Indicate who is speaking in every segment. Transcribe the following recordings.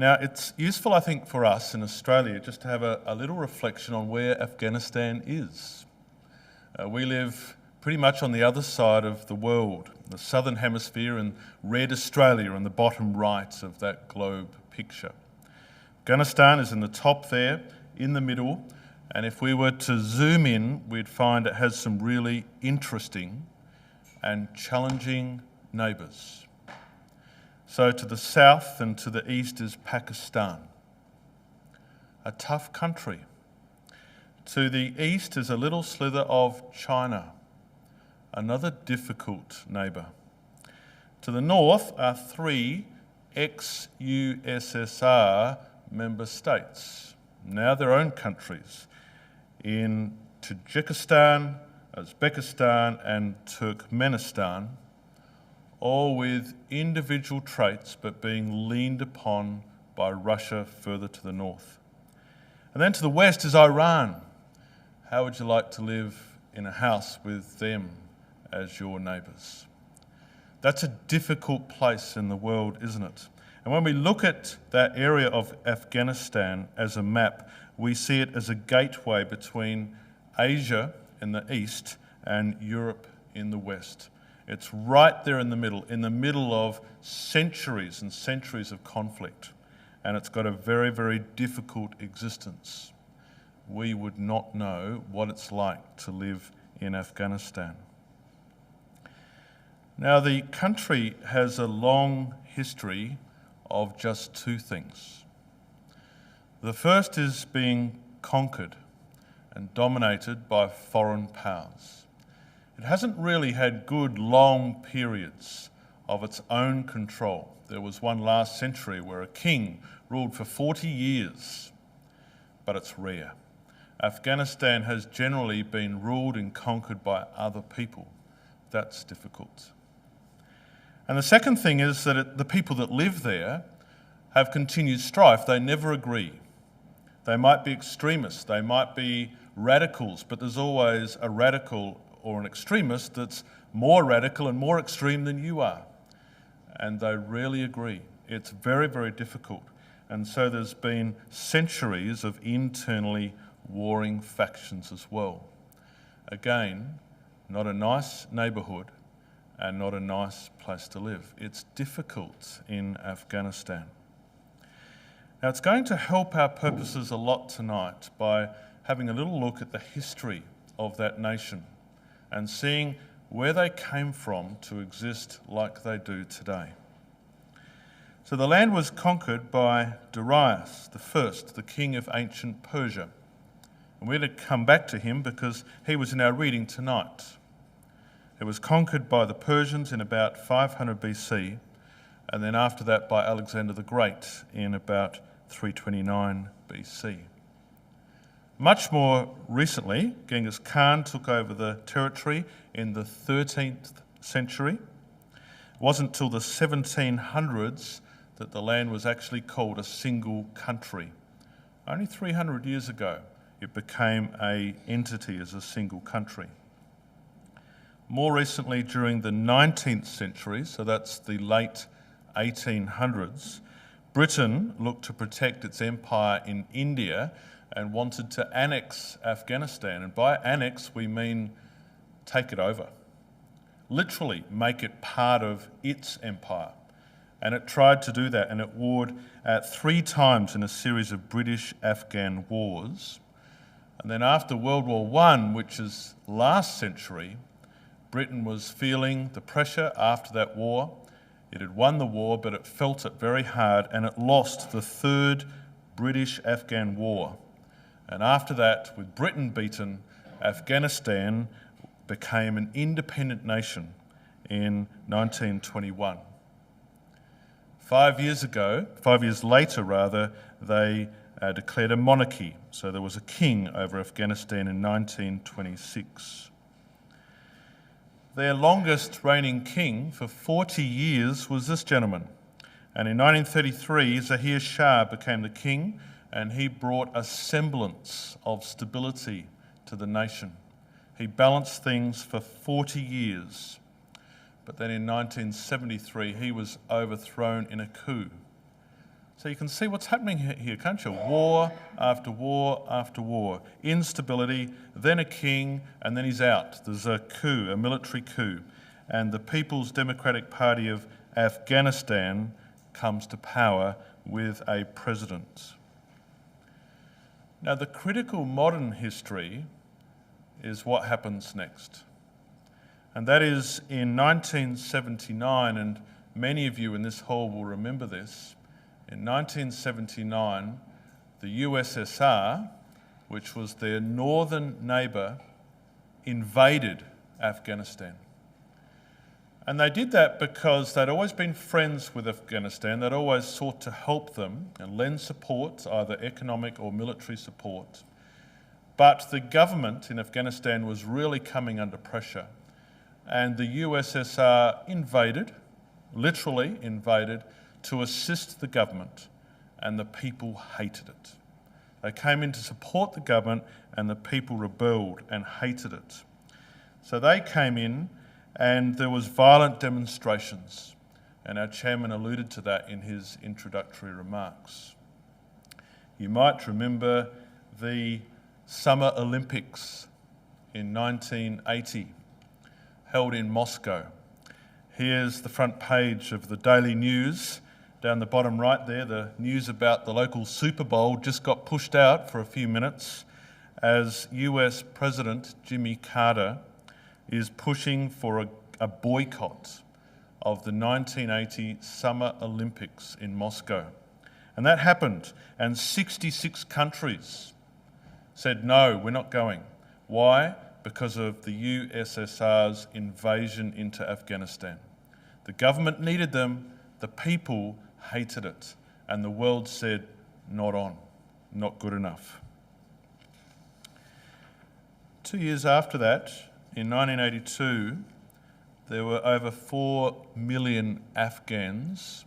Speaker 1: Now, it's useful, I think, for us in Australia just to have a little reflection on where Afghanistan is. We live pretty much on the other side of the world, the southern hemisphere, and red Australia on the bottom right of that globe picture. Afghanistan is in the top there, in the middle, and if we were to zoom in, we'd find it has some really interesting and challenging neighbours. So to the south and to the east is Pakistan, a tough country. To the east is a little slither of China, another difficult neighbour. To the north are 3 ex-USSR member states, now their own countries, in Tajikistan, Uzbekistan and Turkmenistan, all with individual traits but being leaned upon by Russia further to the north. And then to the west is Iran. How would you like to live in a house with them as your neighbours? That's a difficult place in the world, isn't it? And when we look at that area of Afghanistan as a map, we see it as a gateway between Asia in the east and Europe in the west. It's right there in the middle of centuries and centuries of conflict, and it's got a very, very difficult existence. We would not know what it's like to live in Afghanistan. Now, the country has a long history of just 2 things. The first is being conquered and dominated by foreign powers. It hasn't really had good long periods of its own control. There was one last century where a king ruled for 40 years, but it's rare. Afghanistan has generally been ruled and conquered by other people. That's difficult. And the second thing is that the people that live there have continued strife. They never agree. They might be extremists, they might be radicals, but there's always a radical or an extremist that's more radical and more extreme than you are. And they rarely agree. It's very, very difficult. And so there's been centuries of internally warring factions as well. Again, not a nice neighbourhood and not a nice place to live. It's difficult in Afghanistan. Now, it's going to help our purposes a lot tonight by having a little look at the history of that nation and seeing where they came from to exist like they do today. So the land was conquered by Darius I, the king of ancient Persia. And we're going to come back to him because he was in our reading tonight. It was conquered by the Persians in about 500 BC, and then after that by Alexander the Great in about 329 BC. Much more recently, Genghis Khan took over the territory in the 13th century. It wasn't until the 1700s that the land was actually called a single country. Only 300 years ago, it became an entity as a single country. More recently, during the 19th century, so that's the late 1800s, Britain looked to protect its empire in India and wanted to annex Afghanistan. And by annex, we mean take it over. Literally make it part of its empire. And it tried to do that, and it warred 3 times in a series of British-Afghan wars. And then after World War I, which is last century, Britain was feeling the pressure after that war. It had won the war, but it felt it very hard, and it lost the 3rd British-Afghan war. And after that, with Britain beaten, Afghanistan became an independent nation in 1921. 5 years later, they declared a monarchy. So there was a king over Afghanistan in 1926. Their longest reigning king for 40 years was this gentleman. And in 1933, Zahir Shah became the king, and he brought a semblance of stability to the nation. He balanced things for 40 years. But then in 1973, he was overthrown in a coup. So you can see what's happening here, can't you? War after war after war. Instability, then a king, and then he's out. There's a coup, a military coup. And the People's Democratic Party of Afghanistan comes to power with a president. Now, the critical modern history is what happens next. And that is in 1979, and many of you in this hall will remember this. In 1979, the USSR, which was their northern neighbour, invaded Afghanistan. And they did that because they'd always been friends with Afghanistan. They'd always sought to help them and lend support, either economic or military support. But the government in Afghanistan was really coming under pressure. And the USSR invaded, literally invaded, to assist the government, and the people hated it. They came in to support the government, and the people rebelled and hated it. So they came in, and there was violent demonstrations, and our chairman alluded to that in his introductory remarks. You might remember the Summer Olympics in 1980, held in Moscow. Here's the front page of the Daily News. Down the bottom right there, the news about the local Super Bowl just got pushed out for a few minutes as US President Jimmy Carter is pushing for a boycott of the 1980 Summer Olympics in Moscow. And that happened, and 66 countries said, no, we're not going. Why? Because of the USSR's invasion into Afghanistan. The government needed them, the people hated it, and the world said, not on, not good enough. 2 years after that, in 1982, there were over 4 million Afghans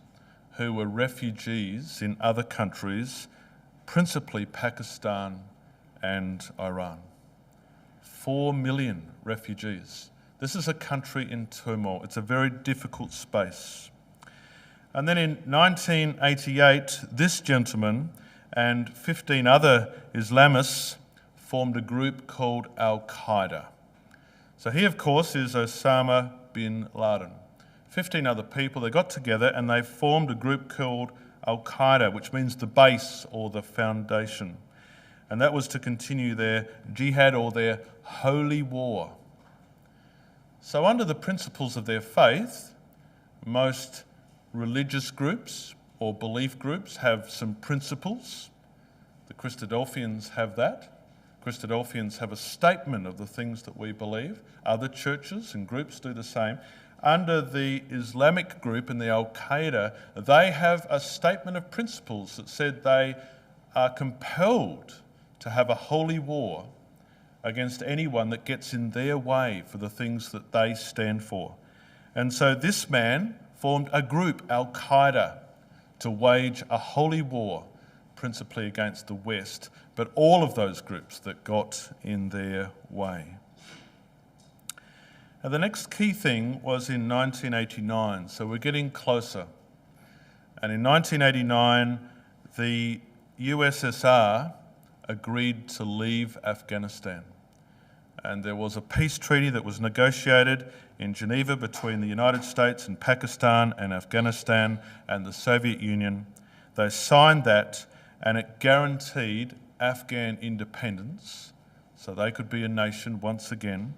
Speaker 1: who were refugees in other countries, principally Pakistan and Iran. 4 million refugees. This is a country in turmoil. It's a very difficult space. And then in 1988, this gentleman and 15 other Islamists formed a group called Al-Qaeda. So he, of course, is Osama bin Laden. 15 other people, they got together and they formed a group called Al-Qaeda, which means the base or the foundation. And that was to continue their jihad or their holy war. So under the principles of their faith, most religious groups or belief groups have some principles. The Christadelphians have that. Christadelphians have a statement of the things that we believe. Other churches and groups do the same. Under the Islamic group and the Al-Qaeda, they have a statement of principles that said they are compelled to have a holy war against anyone that gets in their way for the things that they stand for. And so this man formed a group, Al-Qaeda, to wage a holy war, principally against the West, but all of those groups that got in their way. Now, the next key thing was in 1989, so we're getting closer. And in 1989, the USSR agreed to leave Afghanistan. And there was a peace treaty that was negotiated in Geneva between the United States and Pakistan and Afghanistan and the Soviet Union. They signed that, and it guaranteed Afghan independence, so they could be a nation once again,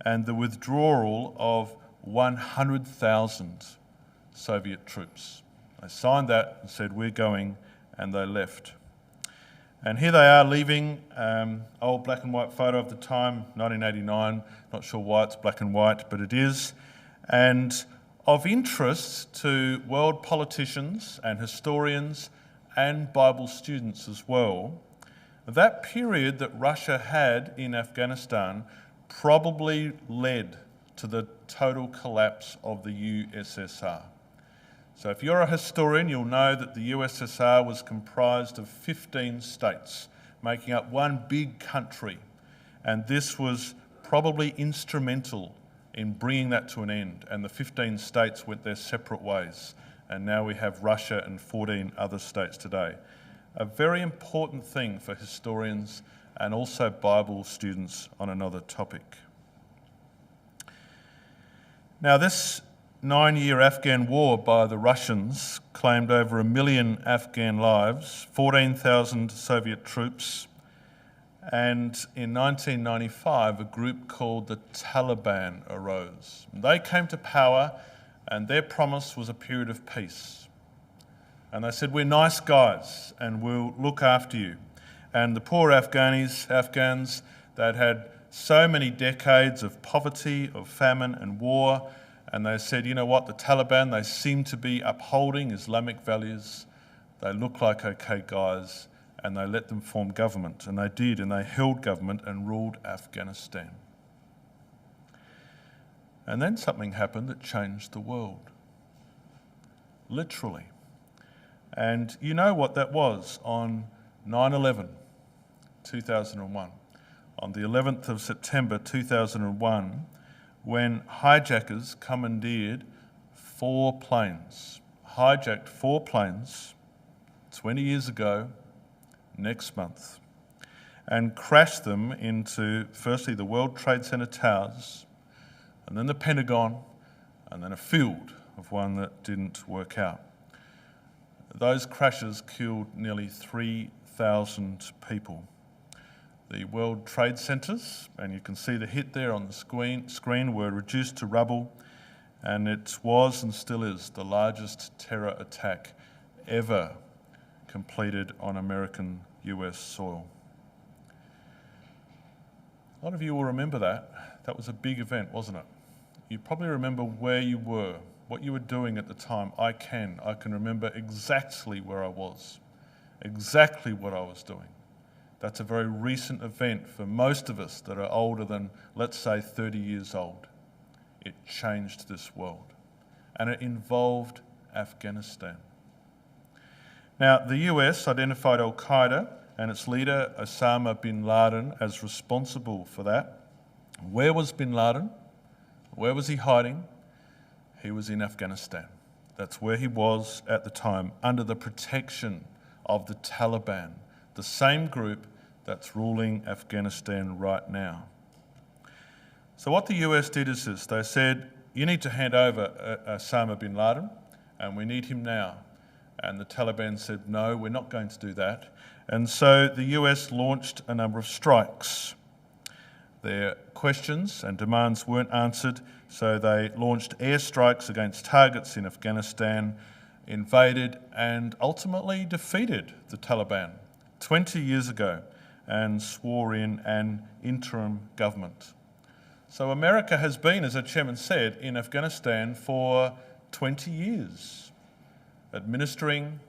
Speaker 1: and the withdrawal of 100,000 Soviet troops. They signed that and said, we're going, and they left. And here they are leaving, old black and white photo of the time, 1989. Not sure why it's black and white, but it is. And of interest to world politicians and historians and Bible students as well, that period that Russia had in Afghanistan probably led to the total collapse of the USSR. So if you're a historian, you'll know that the USSR was comprised of 15 states, making up one big country. And this was probably instrumental in bringing that to an end. And the 15 states went their separate ways. and now we have Russia and 14 other states today. A very important thing for historians and also Bible students on another topic. Now, this 9-year Afghan war by the Russians claimed over 1 million Afghan lives, 14,000 Soviet troops, and in 1995 a group called the Taliban arose. They came to power and their promise was a period of peace. And they said, we're nice guys and we'll look after you. And the poor Afghans, they'd had so many decades of poverty, of famine and war, and they said, you know what, the Taliban, they seem to be upholding Islamic values. They look like okay guys, and they let them form government. And they did, and they held government and ruled Afghanistan. And then something happened that changed the world. Literally. And you know what that was on 9/11, 2001. On the 11th of September 2001, when hijackers commandeered 4 planes, hijacked 4 planes 20 years ago, next month, and crashed them into, firstly, the World Trade Center towers, and then the Pentagon, and then a field of one that didn't work out. Those crashes killed nearly 3,000 people. The World Trade Centers, and you can see the hit there on the screen, were reduced to rubble, and it was and still is the largest terror attack ever completed on American US soil. A lot of you will remember that. That was a big event, wasn't it? You probably remember where you were, what you were doing at the time. I can remember exactly where I was, exactly what I was doing. That's a very recent event for most of us that are older than, let's say, 30 years old. It changed this world, and it involved Afghanistan. Now, the US identified Al-Qaeda and its leader, Osama bin Laden, as responsible for that. Where was bin Laden? Where was he hiding? He was in Afghanistan. That's where he was at the time, under the protection of the Taliban, the same group that's ruling Afghanistan right now. So what the US did is this. They said, you need to hand over Osama bin Laden, and we need him now. And the Taliban said, no, we're not going to do that. And so the US launched a number of strikes. Their questions and demands weren't answered, so they launched airstrikes against targets in Afghanistan, invaded and ultimately defeated the Taliban 20 years ago and swore in an interim government. So America has been, as our chairman said, in Afghanistan for 20 years, administering,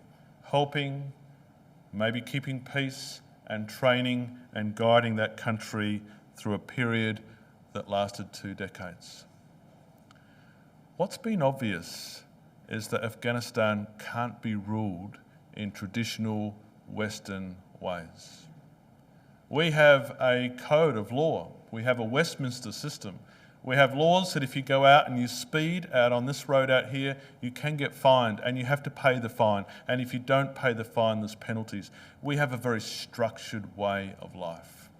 Speaker 1: helping, maybe keeping peace and training and guiding that country through a period that lasted 2 decades. What's been obvious is that Afghanistan can't be ruled in traditional Western ways. We have a code of law. We have a Westminster system. We have laws that if you go out and you speed out on this road out here, you can get fined and you have to pay the fine. And if you don't pay the fine, there's penalties. We have a very structured way of life.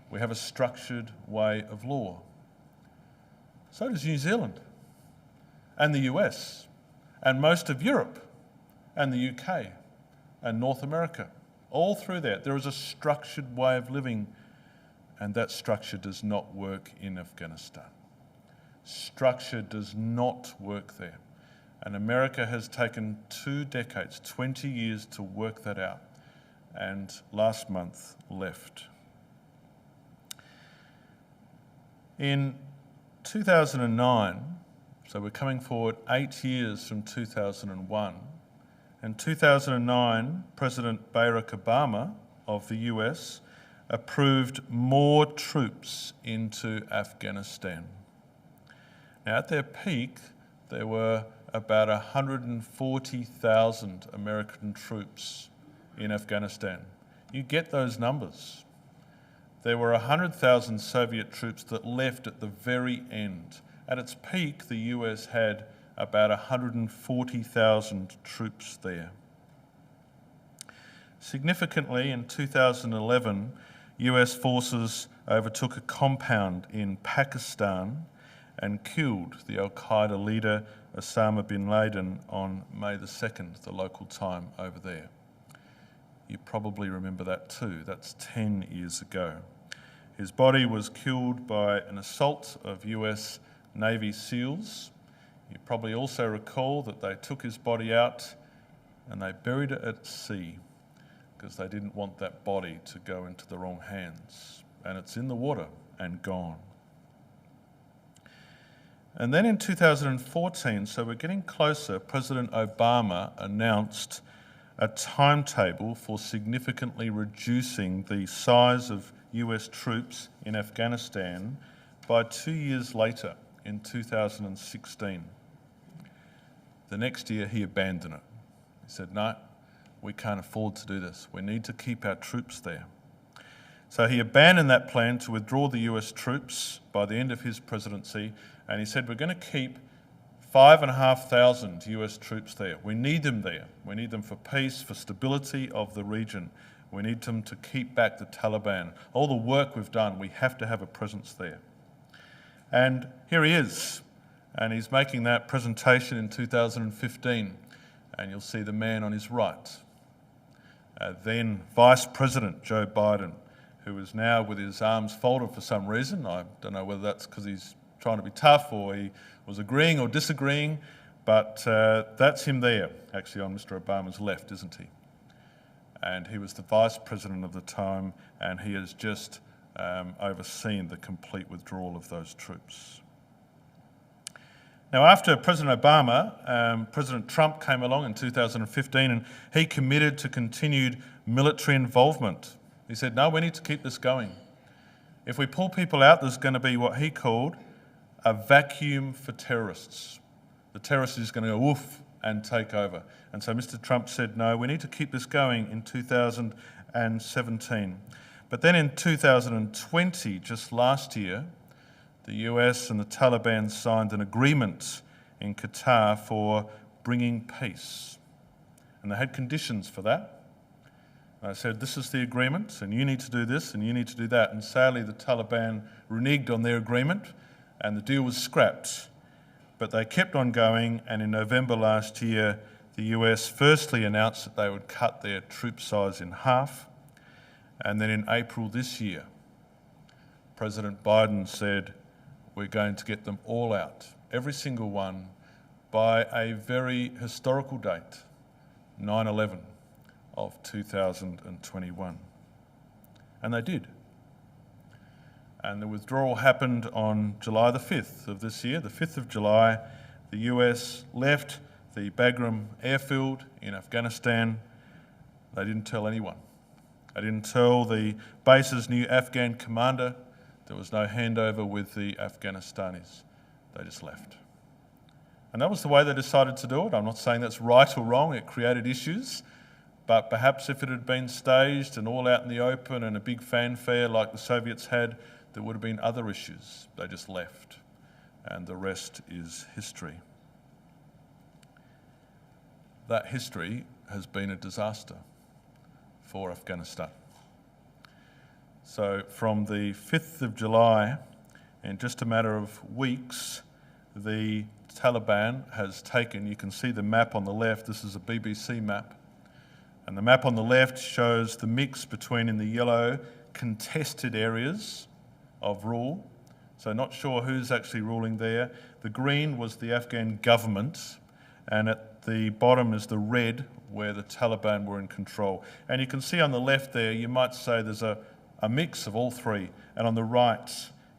Speaker 1: We have a structured way of law. So does New Zealand and the US and most of Europe and the UK and North America. All through that, there is a structured way of living, and that structure does not work in Afghanistan. Structure does not work there. And America has taken 2 decades, 20 years to work that out, and last month left. In 2009, so we're coming forward 8 years from 2001, in 2009, President Barack Obama of the US approved more troops into Afghanistan. Now, at their peak, there were about 140,000 American troops in Afghanistan. You get those numbers. There were 100,000 Soviet troops that left at the very end. At its peak, the US had about 140,000 troops there. Significantly, in 2011, US forces overtook a compound in Pakistan and killed the Al-Qaeda leader Osama bin Laden on May the 2nd, the local time over there. You probably remember that too. That's 10 years ago. His body was killed by an assault of US Navy SEALs. You probably also recall that they took his body out and they buried it at sea because they didn't want that body to go into the wrong hands. And it's in the water and gone. And then in 2014, so we're getting closer, President Obama announced a timetable for significantly reducing the size of US troops in Afghanistan by 2 years later, in 2016. The next year he abandoned it. He said, no, we can't afford to do this. We need to keep our troops there. So he abandoned that plan to withdraw the US troops by the end of his presidency, and he said, we're going to keep 5,500 US troops there. We need them there. We need them for peace, for stability of the region. We need them to keep back the Taliban. All the work we've done, we have to have a presence there. And here he is, and he's making that presentation in 2015, and you'll see the man on his right. Then Vice President Joe Biden, who is now with his arms folded for some reason. I don't know whether that's because he's trying to be tough or he was agreeing or disagreeing, but that's him there, actually on Mr. Obama's left, isn't he? And he was the Vice President of the time, and he has just overseen the complete withdrawal of those troops. Now, after President Obama, President Trump came along in 2015, and he committed to continued military involvement. He said, no, we need to keep this going. If we pull people out, there's going to be what he called a vacuum for terrorists. The terrorists is going to go woof and take over. And so Mr. Trump said, no, we need to keep this going in 2017. But then in 2020, just last year, the US and the Taliban signed an agreement in Qatar for bringing peace. And they had conditions for that. I said, this is the agreement, and you need to do this, and you need to do that. And sadly, the Taliban reneged on their agreement, and the deal was scrapped. But they kept on going, and in November last year, the US firstly announced that they would cut their troop size in half. And then in April this year, President Biden said, we're going to get them all out, every single one, by a very historical date, 9/11. Of 2021. And they did. And the withdrawal happened on July the 5th of this year. The 5th of July, the US left the Bagram airfield in Afghanistan. They didn't tell anyone. They didn't tell the base's new Afghan commander. There was no handover with the Afghanistanis. They just left. And that was the way they decided to do it. I'm not saying that's right or wrong. It created issues. But perhaps if it had been staged and all out in the open and a big fanfare like the Soviets had, there would have been other issues. They just left. And the rest is history. That history has been a disaster for Afghanistan. So from the 5th of July, in just a matter of weeks, the Taliban has taken, you can see the map on the left, this is a BBC map, and the map on the left shows the mix between, in the yellow, contested areas of rule. So not sure who's actually ruling there. The green was the Afghan government, and at the bottom is the red, where the Taliban were in control. And you can see on the left there, you might say there's a mix of all three. And on the right,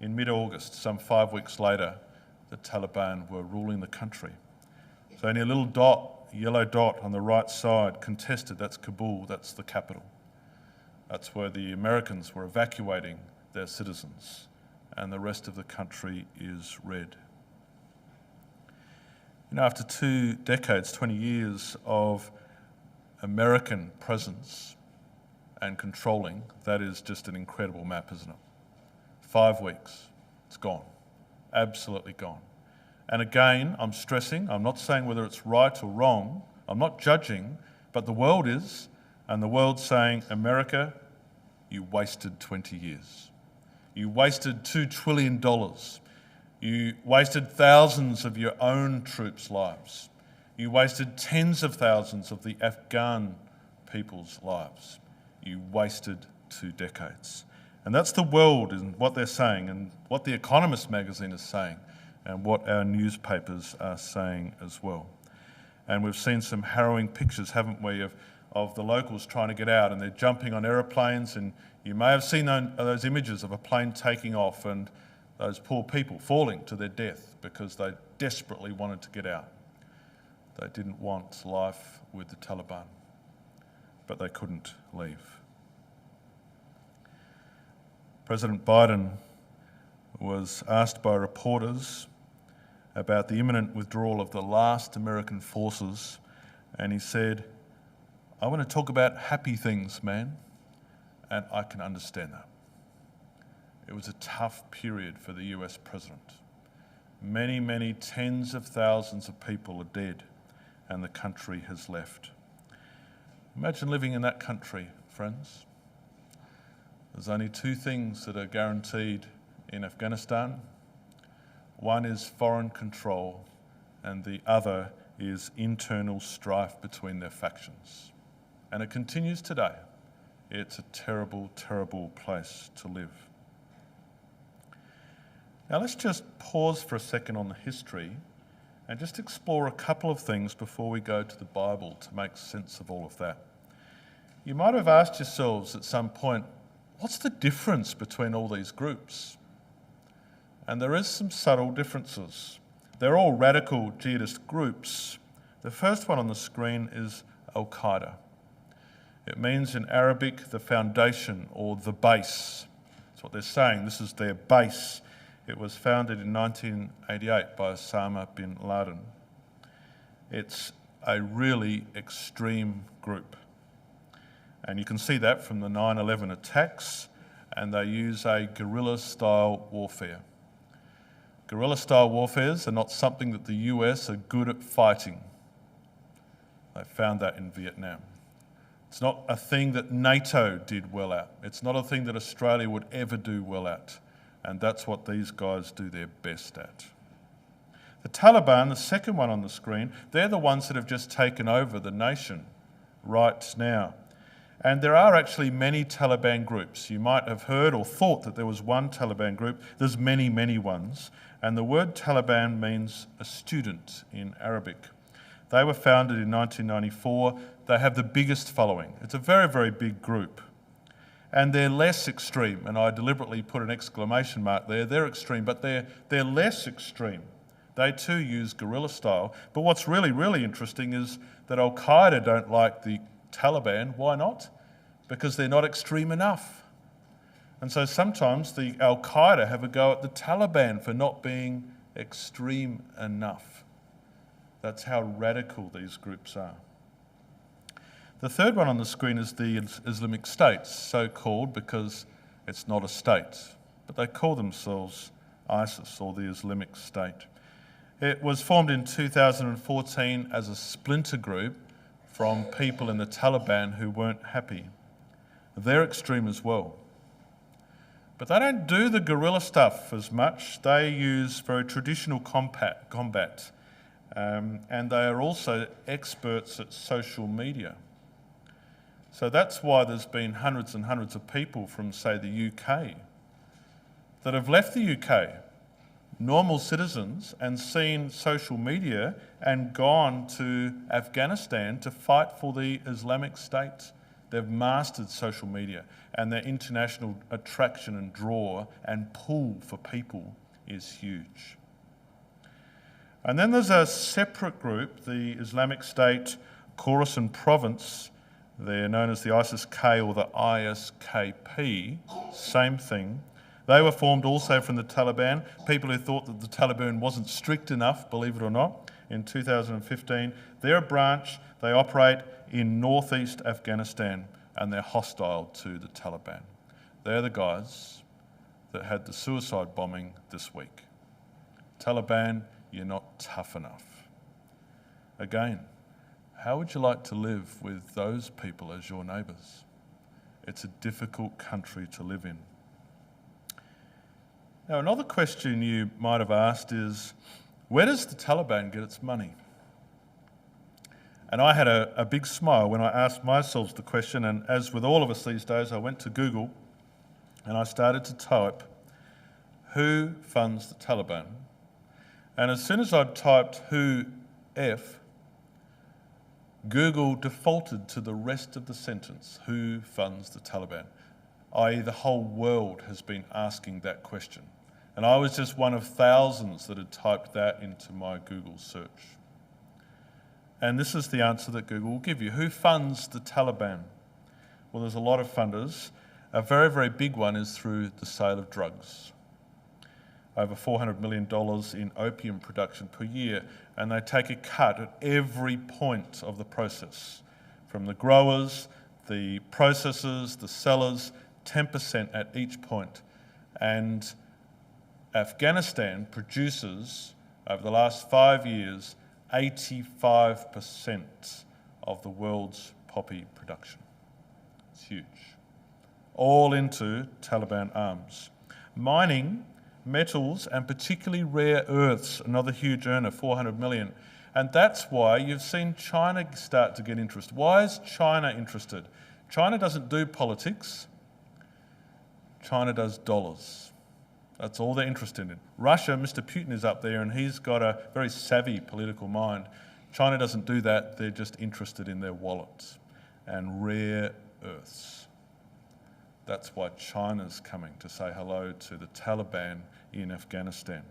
Speaker 1: in mid-August, some 5 weeks later, the Taliban were ruling the country. So only a little dot, yellow dot on the right side, contested, that's Kabul, that's the capital. That's where the Americans were evacuating their citizens, and the rest of the country is red. You know, after 2 decades, 20 years of American presence and controlling, that is just an incredible map, isn't it? 5 weeks, it's gone, absolutely gone. And again, I'm stressing, I'm not saying whether it's right or wrong, I'm not judging, but the world is, and the world's saying, America, you wasted 20 years. You wasted $2 trillion. You wasted thousands of your own troops' lives. You wasted tens of thousands of the Afghan people's lives. You wasted 2 decades. And that's the world and what they're saying, and what The Economist magazine is saying, and what our newspapers are saying as well. And we've seen some harrowing pictures, haven't we, of the locals trying to get out, and they're jumping on aeroplanes, and you may have seen those images of a plane taking off and those poor people falling to their death because they desperately wanted to get out. They didn't want life with the Taliban, but they couldn't leave. President Biden was asked by reporters about the imminent withdrawal of the last American forces, and he said, "I want to talk about happy things, man," and I can understand that. It was a tough period for the US president. Many, many tens of thousands of people are dead, and the country has left. Imagine living in that country, friends. There's only 2 things that are guaranteed in Afghanistan. One is foreign control, and the other is internal strife between their factions. And it continues today. It's a terrible, terrible place to live. Now let's just pause for a second on the history and just explore a couple of things before we go to the Bible to make sense of all of that. You might have asked yourselves at some point, what's the difference between all these groups? And there is some subtle differences. They're all radical jihadist groups. The first one on the screen is Al-Qaeda. It means in Arabic the foundation or the base. That's what they're saying. This is their base. It was founded in 1988 by Osama bin Laden. It's a really extreme group. And you can see that from the 9/11 attacks, and they use a guerrilla-style warfare. Guerrilla-style warfares are not something that the US are good at fighting. They found that in Vietnam. It's not a thing that NATO did well at. It's not a thing that Australia would ever do well at. And that's what these guys do their best at. The Taliban, the second one on the screen, they're the ones that have just taken over the nation right now. And there are actually many Taliban groups. You might have heard or thought that there was one Taliban group. There's many, many ones. And the word Taliban means a student in Arabic. They were founded in 1994. They have the biggest following. It's a very, very big group. And they're less extreme, and I deliberately put an exclamation mark there. They're extreme, but they're less extreme. They too use guerrilla style. But what's really, really interesting is that Al-Qaeda don't like the Taliban. Why not? Because they're not extreme enough. And so sometimes the Al-Qaeda have a go at the Taliban for not being extreme enough. That's how radical these groups are. The third one on the screen is the Islamic State, so called because it's not a state, but they call themselves ISIS, or the Islamic State. It was formed in 2014 as a splinter group from people in the Taliban who weren't happy. They're extreme as well. But they don't do the guerrilla stuff as much. They use very traditional combat, and they are also experts at social media. So that's why there's been hundreds and hundreds of people from, say, the UK that have left the UK, normal citizens, and seen social media and gone to Afghanistan to fight for the Islamic State. They've mastered social media, and their international attraction and draw and pull for people is huge. And then there's a separate group, the Islamic State Khorasan Province. They're known as the ISIS-K or the ISKP, same thing. They were formed also from the Taliban, people who thought that the Taliban wasn't strict enough, believe it or not, in 2015. They're a branch, they operate in northeast Afghanistan, and they're hostile to the Taliban. They're the guys that had the suicide bombing this week. Taliban, you're not tough enough. Again, how would you like to live with those people as your neighbours? It's a difficult country to live in. Now, another question you might have asked is, where does the Taliban get its money? And I had a big smile when I asked myself the question, and as with all of us these days, I went to Google and I started to type, who funds the Taliban? And as soon as I typed who F, Google defaulted to the rest of the sentence, who funds the Taliban? i.e. the whole world has been asking that question. And I was just one of thousands that had typed that into my Google search. And this is the answer that Google will give you. Who funds the Taliban? Well, there's a lot of funders. A very, very big one is through the sale of drugs. Over $400 million in opium production per year, and they take a cut at every point of the process, from the growers, the processors, the sellers, 10% at each point. And Afghanistan produces, over the last 5 years, 85% of the world's poppy production. It's huge. All into Taliban arms. Mining, metals, and particularly rare earths, another huge earner, 400 million. And that's why you've seen China start to get interested. Why is China interested? China doesn't do politics. China does dollars. That's all they're interested in. Russia, Mr. Putin is up there and he's got a very savvy political mind. China doesn't do that. They're just interested in their wallets and rare earths. That's why China's coming to say hello to the Taliban in Afghanistan.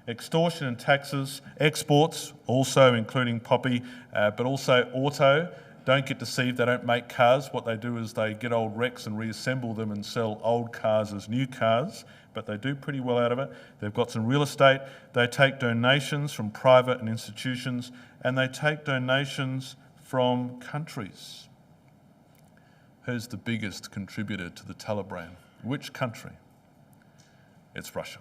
Speaker 1: Extortion and taxes, exports, also including poppy, but also auto. Don't get deceived, they don't make cars. What they do is they get old wrecks and reassemble them and sell old cars as new cars, but they do pretty well out of it. They've got some real estate. They take donations from private and institutions, and they take donations from countries. Who's the biggest contributor to the Taliban? Which country? It's Russia.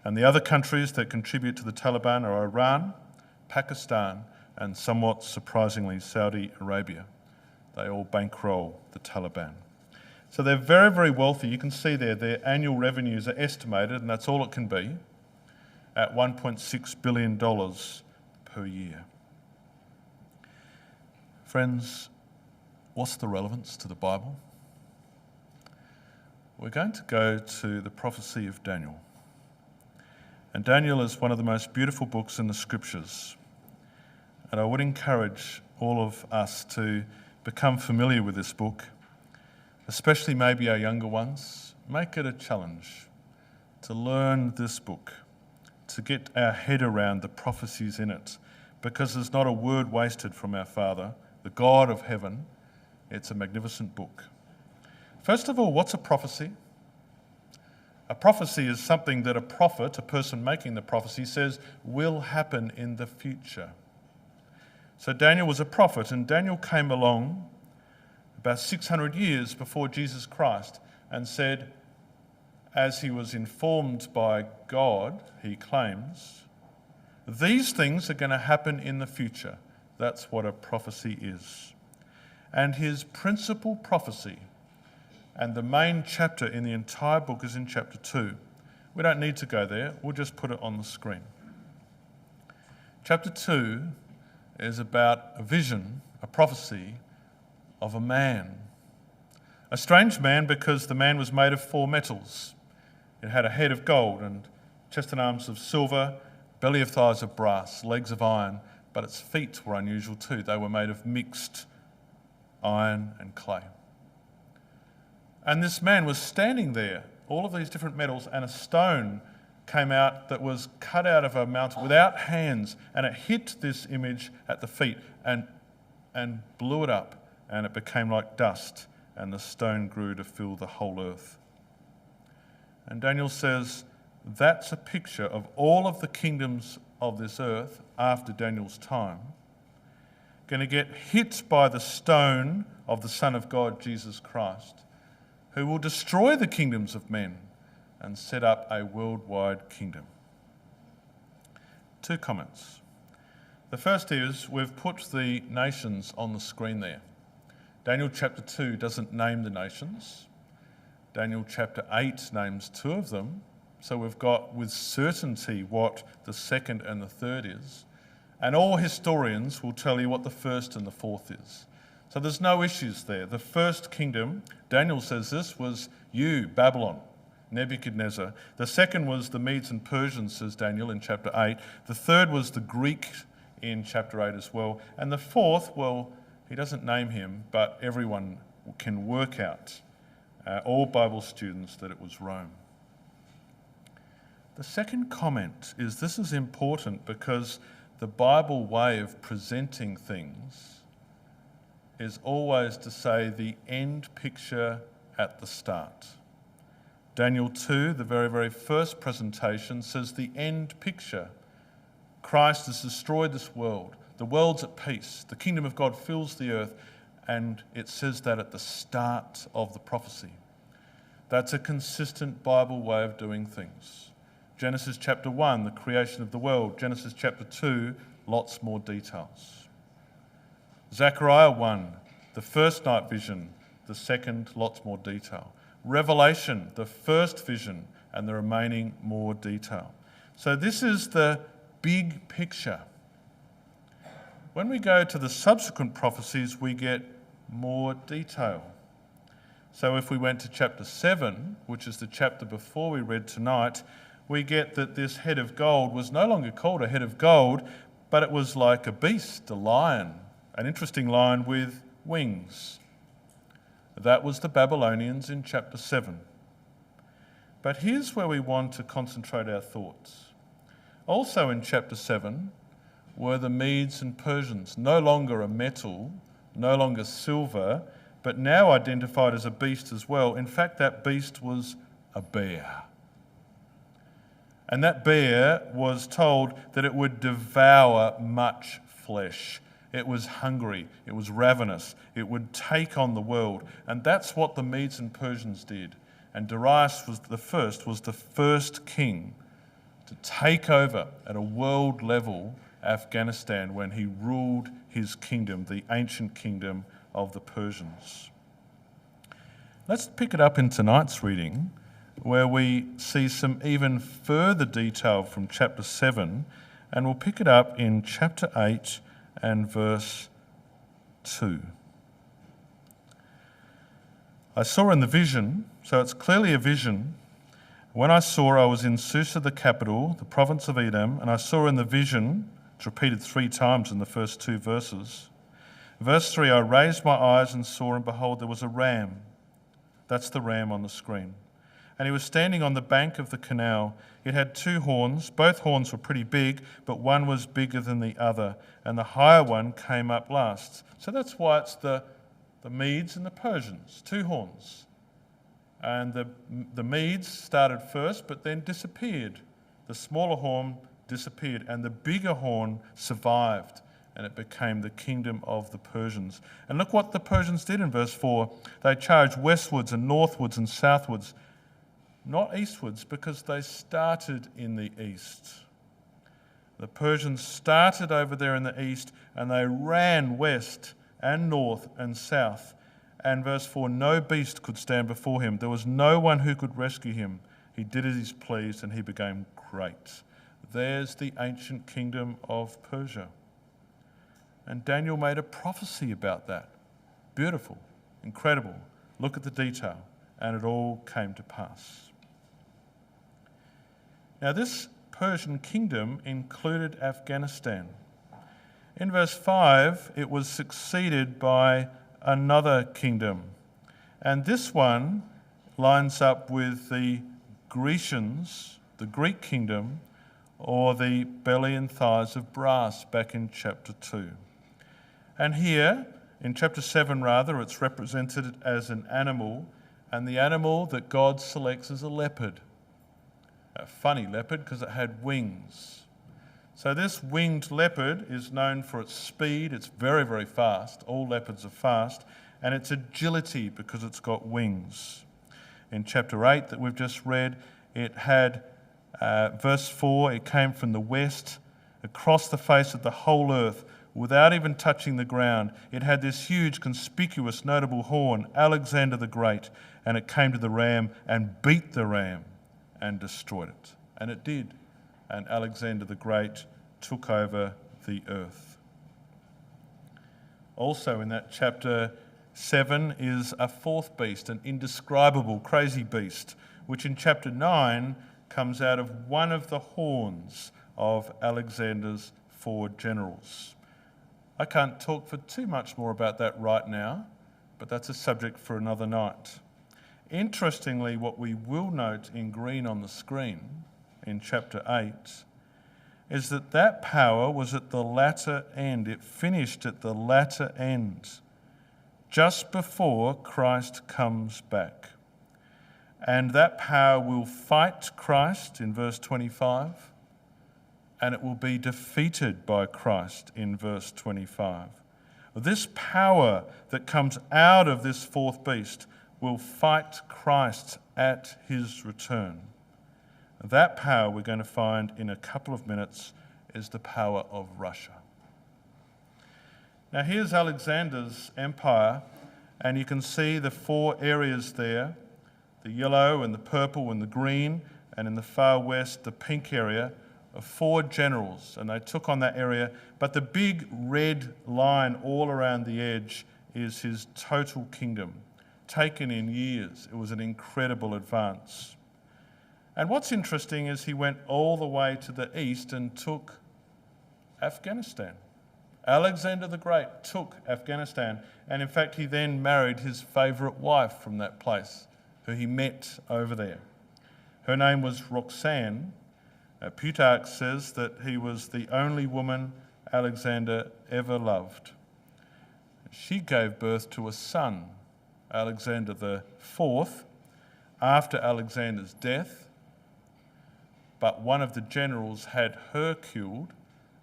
Speaker 1: And the other countries that contribute to the Taliban are Iran, Pakistan, and somewhat surprisingly, Saudi Arabia. They all bankroll the Taliban. So they're very, very wealthy. You can see there their annual revenues are estimated, and that's all it can be, at $1.6 billion per year. Friends, what's the relevance to the Bible? We're going to go to the prophecy of Daniel. And Daniel is one of the most beautiful books in the scriptures. And I would encourage all of us to become familiar with this book, especially maybe our younger ones. Make it a challenge to learn this book, to get our head around the prophecies in it, because there's not a word wasted from our Father, the God of heaven. It's a magnificent book. First of all, what's a prophecy? A prophecy is something that a prophet, a person making the prophecy, says will happen in the future. So Daniel was a prophet, and Daniel came along about 600 years before Jesus Christ and said, as he was informed by God, he claims, these things are going to happen in the future. That's what a prophecy is. And his principal prophecy, and the main chapter in the entire book, is in chapter 2. We don't need to go there. We'll just put it on the screen. Chapter 2 is about a vision, a prophecy of a man. A strange man, because the man was made of 4 metals. It had a head of gold and chest and arms of silver, belly of thighs of brass, legs of iron, but its feet were unusual too. They were made of mixed iron and clay. And this man was standing there, all of these different metals, and a stone came out that was cut out of a mountain without hands, and it hit this image at the feet and blew it up, and it became like dust, and the stone grew to fill the whole earth. And Daniel says that's a picture of all of the kingdoms of this earth after Daniel's time, going to get hit by the stone of the Son of God, Jesus Christ, who will destroy the kingdoms of men and set up a worldwide kingdom. Two comments. The first is we've put the nations on the screen there. Daniel chapter 2 doesn't name the nations. Daniel chapter 8 names two of them. So we've got with certainty what the second and the third is. And all historians will tell you what the first and the fourth is. So there's no issues there. The first kingdom, Daniel says this, was you, Babylon, Nebuchadnezzar. The second was the Medes and Persians, says Daniel in chapter 8. The third was the Greek in chapter 8 as well. And the fourth, well, he doesn't name him, but everyone can work out, all Bible students, that it was Rome. The second comment is this is important because the Bible way of presenting things is always to say the end picture at the start. Daniel 2, the very, very first presentation, says the end picture. Christ has destroyed this world. The world's at peace. The kingdom of God fills the earth. And it says that at the start of the prophecy. That's a consistent Bible way of doing things. Genesis chapter 1, the creation of the world. Genesis chapter 2, lots more details. Zechariah 1, the first night vision. The second, lots more detail. Revelation, the first vision, and the remaining more detail. So this is the big picture. When we go to the subsequent prophecies, we get more detail. So if we went to chapter 7, which is the chapter before we read tonight, we get that this head of gold was no longer called a head of gold, but it was like a beast, a lion, an interesting lion with wings. That was the Babylonians in chapter 7. But here's where we want to concentrate our thoughts. Also in chapter 7 were the Medes and Persians, no longer a metal, no longer silver, but now identified as a beast as well. In fact, that beast was a bear. And that bear was told that it would devour much flesh. It was hungry, it was ravenous, it would take on the world. And that's what the Medes and Persians did. And Darius was the first king to take over at a world level Afghanistan when he ruled his kingdom, the ancient kingdom of the Persians. Let's pick it up in tonight's reading, where we see some even further detail from chapter 7, and we'll pick it up in chapter 8 and verse 2. I saw in the vision, so it's clearly a vision. When I saw, I was in Susa, the capital, the province of Edom, and I saw in the vision, it's repeated 3 times in the first 2 verses. Verse 3, I raised my eyes and saw, and behold, there was a ram. That's the ram on the screen. And he was standing on the bank of the canal. It had 2 horns. Both horns were pretty big, but one was bigger than the other. And the higher one came up last. So that's why it's the Medes and the Persians, 2 horns. And the Medes started first, but then disappeared. The smaller horn disappeared, and the bigger horn survived, and it became the kingdom of the Persians. And look what the Persians did in verse 4. They charged westwards and northwards and southwards, not eastwards, because they started in the east. The Persians started over there in the east, and they ran west and north and south. And verse 4, no beast could stand before him. There was no one who could rescue him. He did as he pleased, and he became great. There's the ancient kingdom of Persia. And Daniel made a prophecy about that. Beautiful, incredible. Look at the detail. And it all came to pass. Now, this Persian kingdom included Afghanistan. In verse 5, it was succeeded by another kingdom. And this one lines up with the Grecians, the Greek kingdom, or the belly and thighs of brass back in chapter 2. And here, in chapter 7 rather, it's represented as an animal, and the animal that God selects is a leopard. A funny leopard because it had wings. So this winged leopard is known for its speed. It's very, very fast. All leopards are fast. And its agility because it's got wings. In chapter 8 that we've just read, it had, verse 4, it came from the west. across the face of the whole earth without even touching the ground. It had this huge, conspicuous, notable horn, Alexander the Great, and it came to the ram and beat the ram and destroyed it. And it did. And Alexander the Great took over the earth. Also in that chapter 7 is a fourth beast, an indescribable, crazy beast, which in chapter 9 comes out of one of the horns of Alexander's 4 generals. I can't talk for too much more about that right now, but that's a subject for another night. Interestingly, what we will note in green on the screen in chapter 8 is that that power was at the latter end. It finished at the latter end, just before Christ comes back. And that power will fight Christ in verse 25, and it will be defeated by Christ in verse 25. This power that comes out of this fourth beast will fight Christ at his return. That power we're going to find in a couple of minutes is the power of Russia. Now here's Alexander's empire, and you can see the 4 areas there, the yellow and the purple and the green, and in the far west the pink area of 4 generals, and they took on that area. But the big red line all around the edge is his total kingdom, taken in years. It was an incredible advance. And what's interesting is he went all the way to the east and took Afghanistan. Alexander the Great took Afghanistan, and in fact he then married his favourite wife from that place, who he met over there. Her name was Roxanne. Plutarch says that he was the only woman Alexander ever loved. She gave birth to a son, Alexander the IV, after Alexander's death, but one of the generals had her killed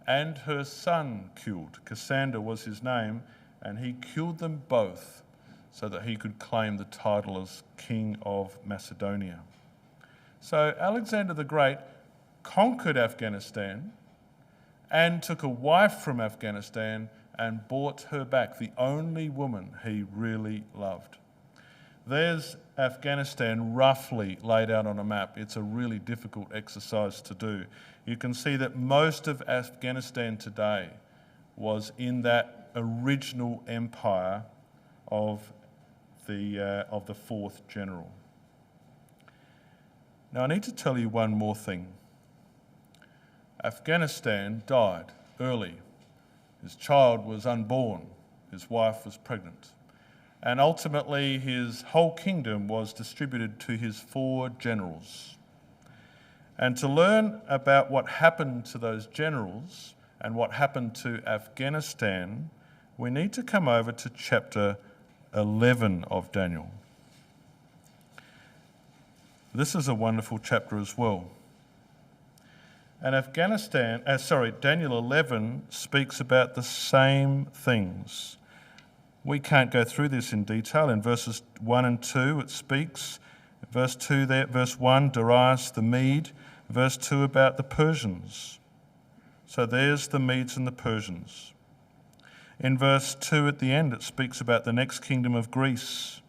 Speaker 1: and her son killed. Cassander was his name, and he killed them both so that he could claim the title as King of Macedonia. So Alexander the Great conquered Afghanistan and took a wife from Afghanistan and brought her back, the only woman he really loved. There's Afghanistan roughly laid out on a map. It's a really difficult exercise to do. You can see that most of Afghanistan today was in that original empire of the 4th general. Now I need to tell you one more thing. Afghanistan died early. His child was unborn. His wife was pregnant. And ultimately his whole kingdom was distributed to his 4 generals. And to learn about what happened to those generals and what happened to Afghanistan, we need to come over to chapter 11 of Daniel. This is a wonderful chapter as well. And Daniel 11 speaks about the same things. We can't go through this in detail. In verses 1 and 2 it speaks. Verse 2 there, verse 1, Darius the Mede. Verse 2 about the Persians. So there's the Medes and the Persians. In verse 2 at the end it speaks about the next kingdom of Greece.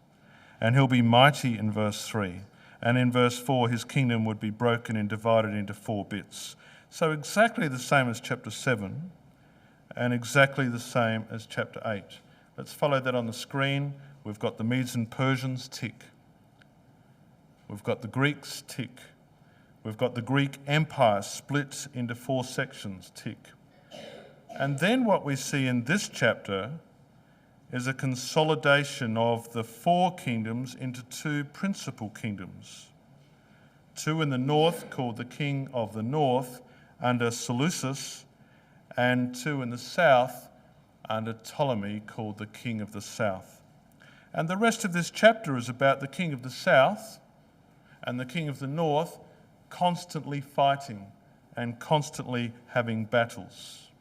Speaker 1: And he'll be mighty in verse 3. And in verse 4 his kingdom would be broken and divided into 4 bits. So exactly the same as chapter 7 and exactly the same as chapter 8. Let's follow that on the screen. We've got the Medes and Persians, tick. We've got the Greeks, tick. We've got the Greek Empire split into 4 sections, tick. And then what we see in this chapter is a consolidation of the 4 kingdoms into 2 principal kingdoms. 2 in the north called the King of the North under Seleucus, and 2 in the south under Ptolemy called the King of the South. And the rest of this chapter is about the King of the South and the King of the North constantly fighting and constantly having battles.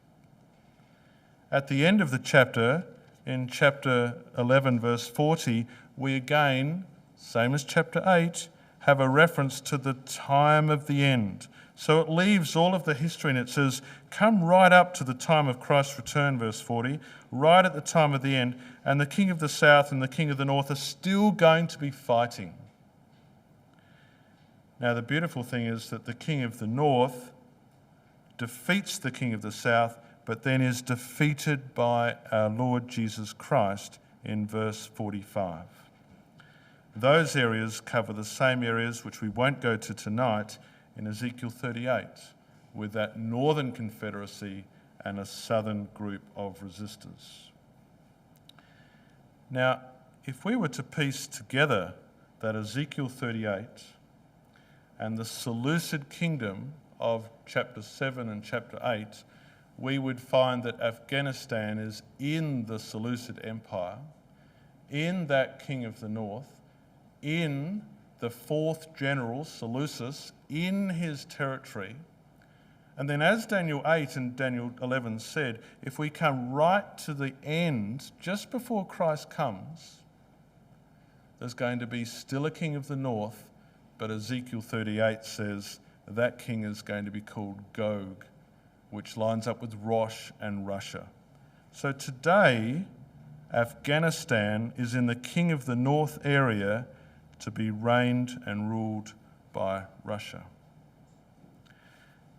Speaker 1: At the end of the chapter, in chapter 11 verse 40, we again, same as chapter 8, have a reference to the time of the end. So it leaves all of the history and it says, come right up to the time of Christ's return, verse 40, right at the time of the end, and the king of the south and the king of the north are still going to be fighting. Now the beautiful thing is that the king of the north defeats the king of the south, but then is defeated by our Lord Jesus Christ in verse 45. Those areas cover the same areas which we won't go to tonight in Ezekiel 38, with that northern confederacy and a southern group of resistors. Now, if we were to piece together that Ezekiel 38 and the Seleucid kingdom of chapter 7 and chapter 8, we would find that Afghanistan is in the Seleucid Empire, in that king of the north, in the fourth general, Seleucus, in his territory. And then as Daniel 8 and Daniel 11 said, if we come right to the end, just before Christ comes, there's going to be still a king of the north, but Ezekiel 38 says that king is going to be called Gog, which lines up with Rosh and Russia. So today, Afghanistan is in the king of the north area to be reigned and ruled by Russia.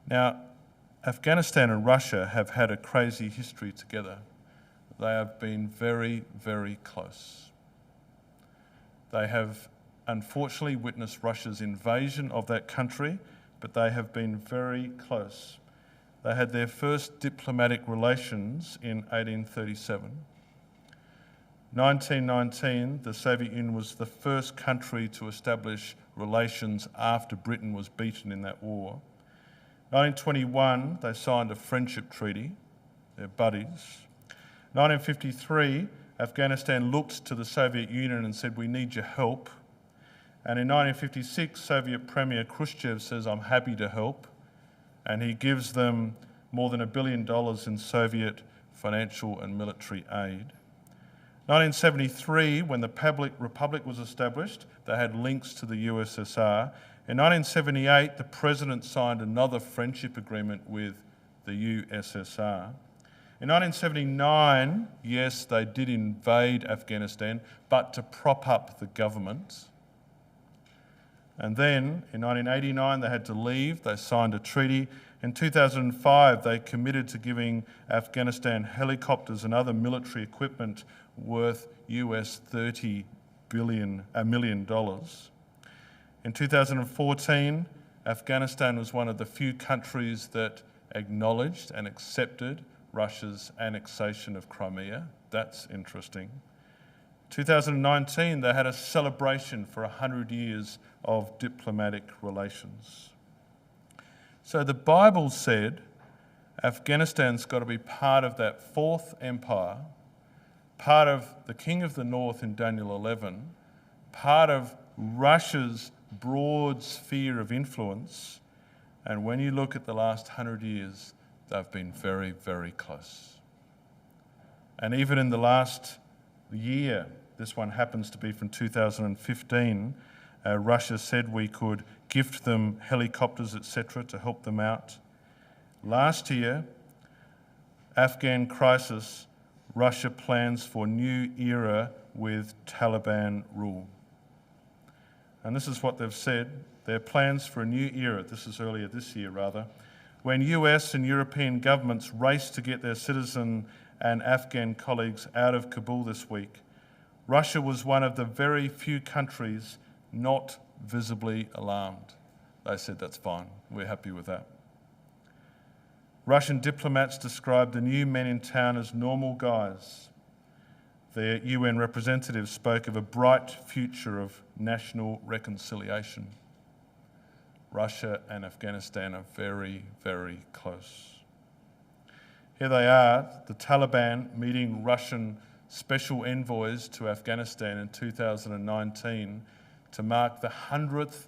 Speaker 1: Now, Afghanistan and Russia have had a crazy history together. They have been very, very close. They have unfortunately witnessed Russia's invasion of that country, but they have been very close. They had their first diplomatic relations in 1837. 1919, the Soviet Union was the first country to establish relations after Britain was beaten in that war. 1921, they signed a friendship treaty, they're buddies. 1953, Afghanistan looked to the Soviet Union and said, we need your help. And in 1956, Soviet Premier Khrushchev says, I'm happy to help. And he gives them more than $1 billion in Soviet financial and military aid. 1973, when the Republic was established, they had links to the USSR. In 1978, the president signed another friendship agreement with the USSR. In 1979, yes, they did invade Afghanistan, but to prop up the government. And then, in 1989, they had to leave. They signed a treaty. In 2005, they committed to giving Afghanistan helicopters and other military equipment worth US $30 million. In 2014, Afghanistan was one of the few countries that acknowledged and accepted Russia's annexation of Crimea. That's interesting. 2019, they had a celebration for 100 years of diplomatic relations. So the Bible said Afghanistan's got to be part of that fourth empire, part of the king of the north in Daniel 11, part of Russia's broad sphere of influence, and when you look at the last 100 years, they've been very, very close. And even in the last year, this one happens to be from 2015, Russia said we could gift them helicopters, etc., to help them out. Last year, Afghan crisis, Russia plans for new era with Taliban rule. And this is what they've said, their plans for a new era, this is earlier this year rather, when US and European governments raced to get their citizen and Afghan colleagues out of Kabul this week. Russia was one of the very few countries not visibly alarmed. They said, that's fine, we're happy with that. Russian diplomats described the new men in town as normal guys. Their UN representative spoke of a bright future of national reconciliation. Russia and Afghanistan are very, very close. Here they are, the Taliban meeting Russian special envoys to Afghanistan in 2019 to mark the 100th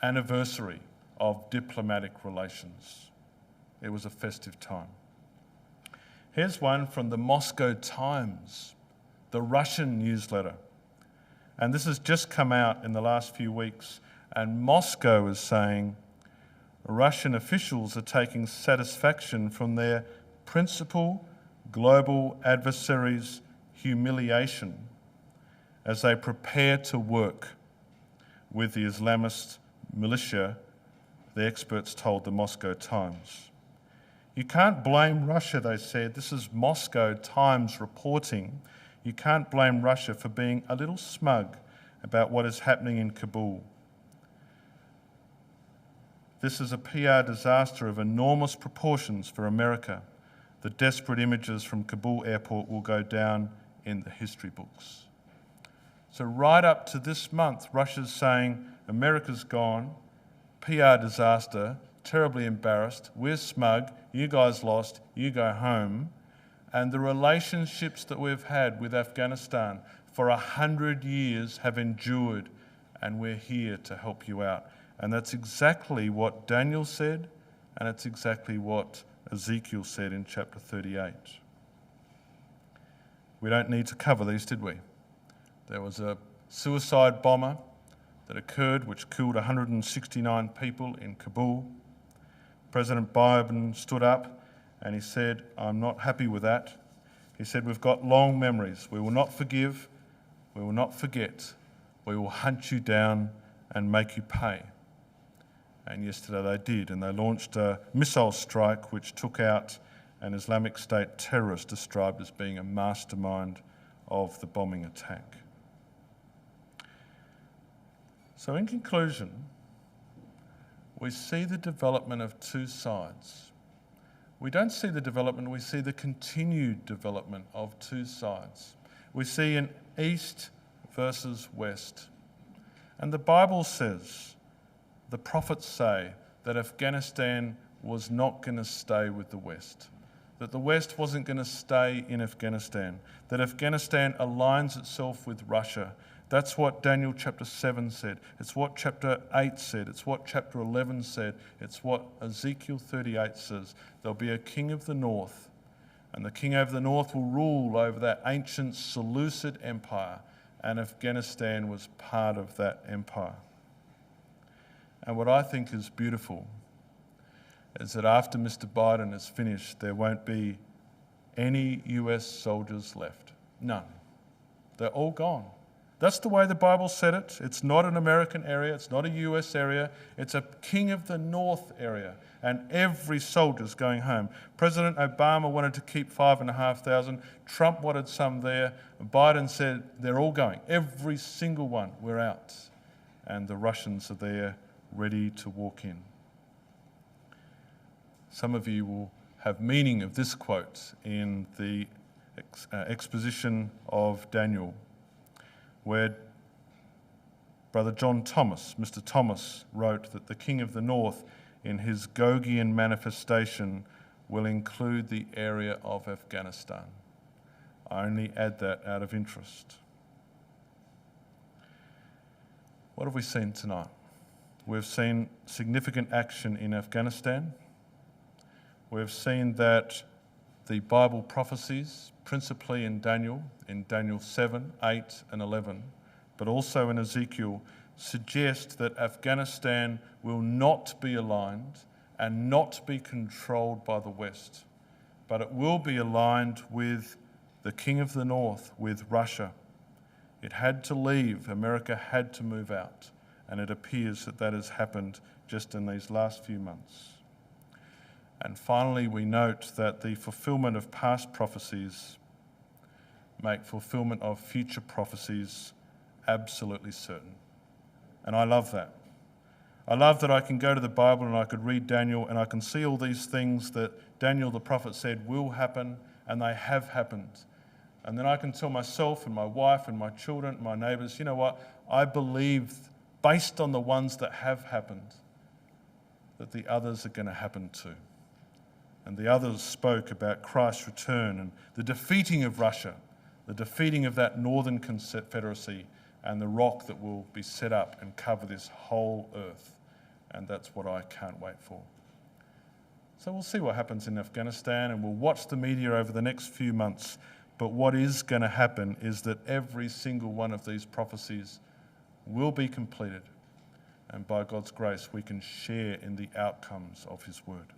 Speaker 1: anniversary of diplomatic relations. It was a festive time. Here's one from the Moscow Times, the Russian newsletter. And this has just come out in the last few weeks. And Moscow is saying Russian officials are taking satisfaction from their principal global adversaries' humiliation as they prepare to work with the Islamist militia, the experts told the Moscow Times. You can't blame Russia, they said. This is Moscow Times reporting. You can't blame Russia for being a little smug about what is happening in Kabul. This is a PR disaster of enormous proportions for America. The desperate images from Kabul airport will go down in the history books. So right up to this month, Russia's saying, America's gone, PR disaster, terribly embarrassed, we're smug, you guys lost, you go home. And the relationships that we've had with Afghanistan for 100 years have endured, and we're here to help you out. And that's exactly what Daniel said, and it's exactly what Ezekiel said in chapter 38. We don't need to cover these, did we? There was a suicide bomber that occurred which killed 169 people in Kabul. President Biden stood up and he said, I'm not happy with that. He said, we've got long memories. We will not forgive. We will not forget. We will hunt you down and make you pay. And yesterday they did, and they launched a missile strike which took out an Islamic State terrorist described as being a mastermind of the bombing attack. So in conclusion, we see the development of two sides. We don't see the development, we see the continued development of two sides. We see an east versus west. And the Bible says, the prophets say, that Afghanistan was not going to stay with the West, that the West wasn't going to stay in Afghanistan, that Afghanistan aligns itself with Russia. That's what Daniel chapter 7 said. It's what chapter 8 said. It's what chapter 11 said. It's what Ezekiel 38 says. There'll be a king of the north, and the king over the north will rule over that ancient Seleucid empire, and Afghanistan was part of that empire. And what I think is beautiful is that after Mr. Biden is finished, there won't be any US soldiers left. None. They're all gone. That's the way the Bible said it. It's not an American area. It's not a US area. It's a King of the North area. And every soldier's going home. President Obama wanted to keep 5,500. Trump wanted some there. Biden said they're all going. Every single one, we're out. And the Russians are there ready to walk in. Some of you will have meaning of this quote in the exposition of Daniel, where Brother John Thomas, Mr. Thomas, wrote that the King of the North in his Gogian manifestation will include the area of Afghanistan. I only add that out of interest. What have we seen tonight? We've seen significant action in Afghanistan. We've seen that the Bible prophecies, principally in Daniel 7, 8, and 11, but also in Ezekiel, suggest that Afghanistan will not be aligned and not be controlled by the West, but it will be aligned with the King of the North, with Russia. It had to leave, America had to move out, and it appears that that has happened just in these last few months. And finally, we note that the fulfillment of past prophecies make fulfillment of future prophecies absolutely certain. And I love that. I love that I can go to the Bible and I could read Daniel and I can see all these things that Daniel the prophet said will happen, and they have happened. And then I can tell myself and my wife and my children and my neighbours, you know what, I believe, based on the ones that have happened, that the others are going to happen too. And the others spoke about Christ's return and the defeating of Russia, the defeating of that northern confederacy, and the rock that will be set up and cover this whole earth. And that's what I can't wait for. So we'll see what happens in Afghanistan, and we'll watch the media over the next few months. But what is going to happen is that every single one of these prophecies will be completed. and by God's grace we can share in the outcomes of his word.